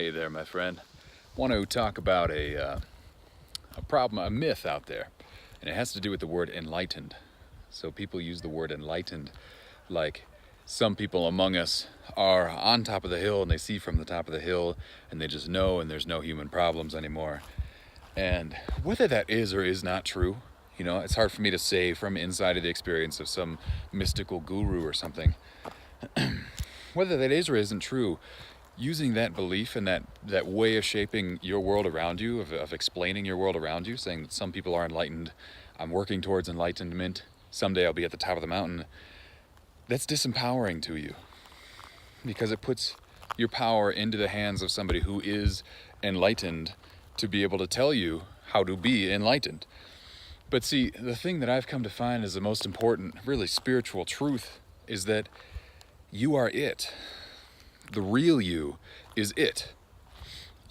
Hey there, my friend. I want to talk about a problem, a myth out there, and it has to do with the word enlightened. So people use the word enlightened like some people among us are on top of the hill and they see from the top of the hill and they just know and there's no human problems anymore. And whether that is or is not true, it's hard for me to say from inside of the experience of some mystical guru or something. Whether that is or isn't true, using that belief and that way of shaping your world around you, of explaining your world around you, saying that some people are enlightened, I'm working towards enlightenment, someday I'll be at the top of the mountain, that's disempowering to you because it puts your power into the hands of somebody who is enlightened to be able to tell you how to be enlightened. But see, the thing that I've come to find is the most important, really spiritual truth is that you are it. The real you is it.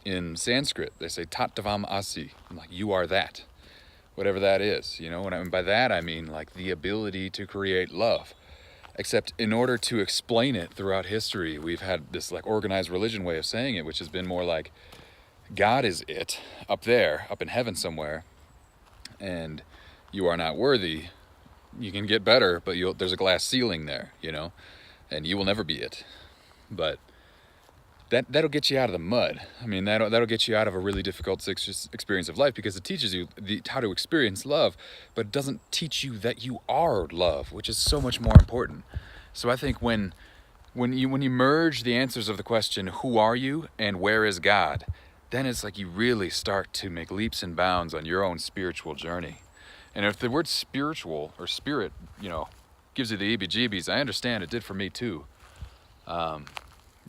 In Sanskrit, they say tattvam asi, like you are that, whatever that is. And by that I mean like the ability to create love. Except in order to explain it throughout history, we've had this like organized religion way of saying it, which has been more like God is it, up there, up in heaven somewhere, and you are not worthy. You can get better, but there's a glass ceiling there, and you will never be it. But that'll get you out of the mud. I mean, that'll get you out of a really difficult experience of life because it teaches you how to experience love, but it doesn't teach you that you are love, which is so much more important. So I think when you merge the answers of the question, who are you and where is God, then it's like you really start to make leaps and bounds on your own spiritual journey. And if the word spiritual or spirit, gives you the heebie-jeebies, I understand it did for me too.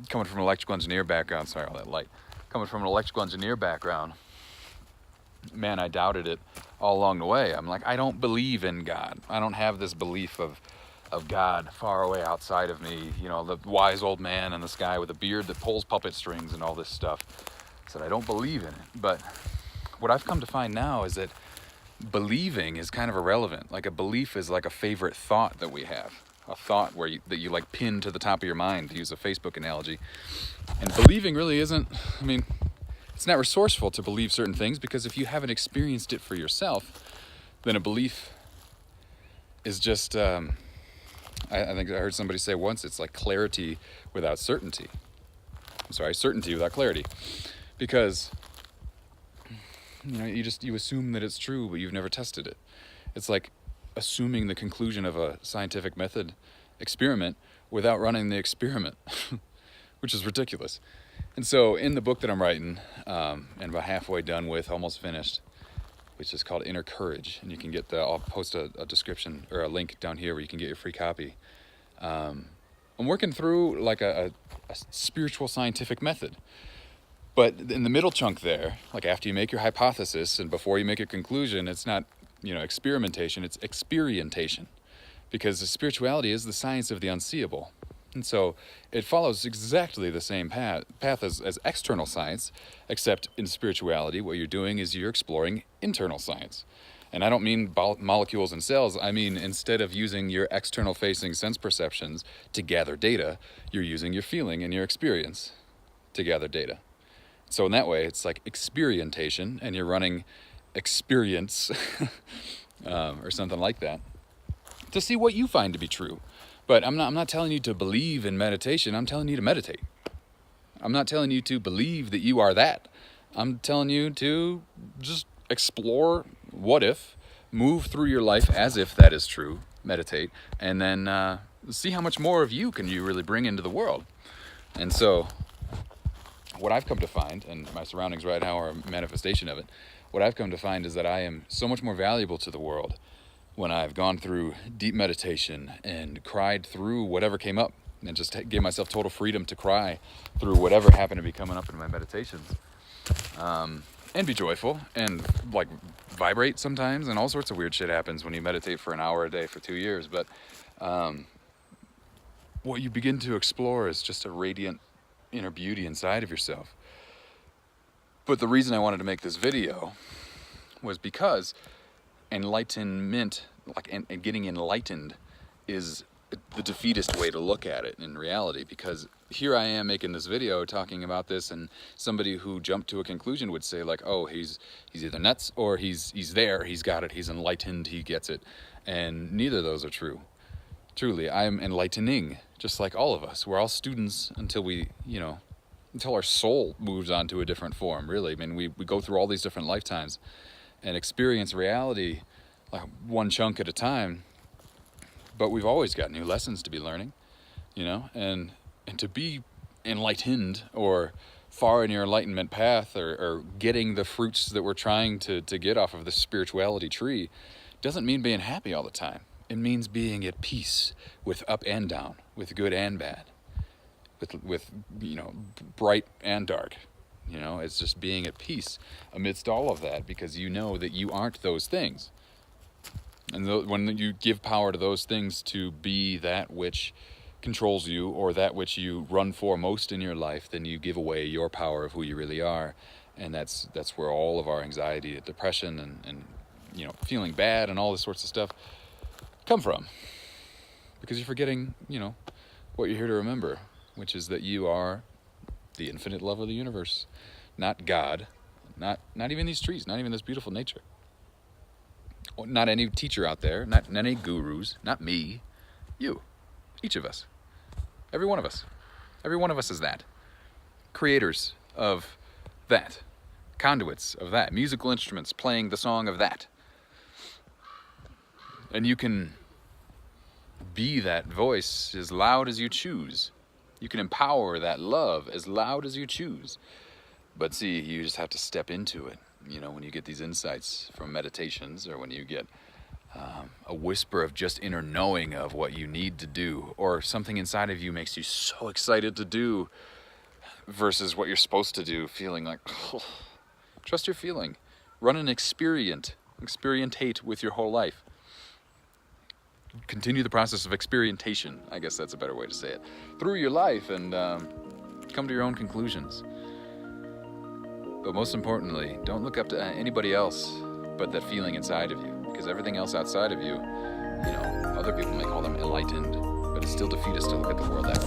Coming from an electrical engineer background, sorry, all that light. Coming from an electrical engineer background, man, I doubted it all along the way. I'm like, I don't believe in God. I don't have this belief of God far away outside of me, the wise old man in the sky with a beard that pulls puppet strings and all this stuff. I said, I don't believe in it. But what I've come to find now is that believing is kind of irrelevant. Like a belief is like a favorite thought that we have. A thought that you like pin to the top of your mind, to use a Facebook analogy. And believing really isn't, it's not resourceful to believe certain things because if you haven't experienced it for yourself, then a belief is just, I think I heard somebody say once, it's like clarity without certainty. Certainty without clarity. Because, you assume that it's true, but you've never tested it. It's like assuming the conclusion of a scientific method experiment without running the experiment, which is ridiculous. And so in the book that I'm writing, and about halfway done with, almost finished, which is called Inner Courage, and you can get I'll post a description or a link down here where you can get your free copy. I'm working through like a spiritual scientific method. But in the middle chunk there, like after you make your hypothesis and before you make a conclusion, it's not, experimentation, it's experientation. Because the spirituality is the science of the unseeable. And so it follows exactly the same path as external science, except in spirituality, what you're doing is you're exploring internal science. And I don't mean molecules and cells. I mean, instead of using your external facing sense perceptions to gather data, you're using your feeling and your experience to gather data. So in that way, it's like experientation, and you're running experience or something like that to see what you find to be true. But I'm not telling you to believe in meditation. I'm telling you to meditate. I'm not telling you to believe that you are that. I'm telling you to just explore what if, move through your life as if that is true, meditate, and then see how much more of you can you really bring into the world. And so what I've come to find, and my surroundings right now are a manifestation of it, what I've come to find is that I am so much more valuable to the world when I've gone through deep meditation and cried through whatever came up and just gave myself total freedom to cry through whatever happened to be coming up in my meditations. And be joyful and like vibrate sometimes, and all sorts of weird shit happens when you meditate for an hour a day for 2 years. But what you begin to explore is just a radiant inner beauty inside of yourself. But the reason I wanted to make this video was because enlightenment, and getting enlightened, is the defeatist way to look at it in reality, because here I am making this video talking about this, and somebody who jumped to a conclusion would say like, oh, he's either nuts or he's there, he's got it, he's enlightened, he gets it. And neither of those are true. Truly, I am enlightening, just like all of us. We're all students until we, until our soul moves on to a different form, really. I mean, we go through all these different lifetimes and experience reality like one chunk at a time. But we've always got new lessons to be learning, and to be enlightened or far in your enlightenment path, or getting the fruits that we're trying to get off of this spirituality tree, doesn't mean being happy all the time. It means being at peace with up and down, with good and bad, with bright and dark. It's just being at peace amidst all of that, because you know that you aren't those things. And when you give power to those things to be that which controls you, or that which you run for most in your life, then you give away your power of who you really are. And that's where all of our anxiety, depression, and feeling bad and all this sorts of stuff come from. Because you're forgetting, what you're here to remember, which is that you are the infinite love of the universe, not God, not even these trees, not even this beautiful nature. Not any teacher out there, not any gurus, not me, you, each of us, every one of us. Every one of us is that. Creators of that. Conduits of that. Musical instruments playing the song of that. And you can be that voice as loud as you choose. You can empower that love as loud as you choose. But see, you just have to step into it. When you get these insights from meditations, or when you get a whisper of just inner knowing of what you need to do, or something inside of you makes you so excited to do versus what you're supposed to do, feeling like, oh, trust your feeling. Run an experientate with your whole life. Continue the process of experientation, I guess that's a better way to say it, through your life, and come to your own conclusions. But most importantly, don't look up to anybody else but that feeling inside of you, because everything else outside of you, other people may call them enlightened, but it's still defeatist to look at the world that way.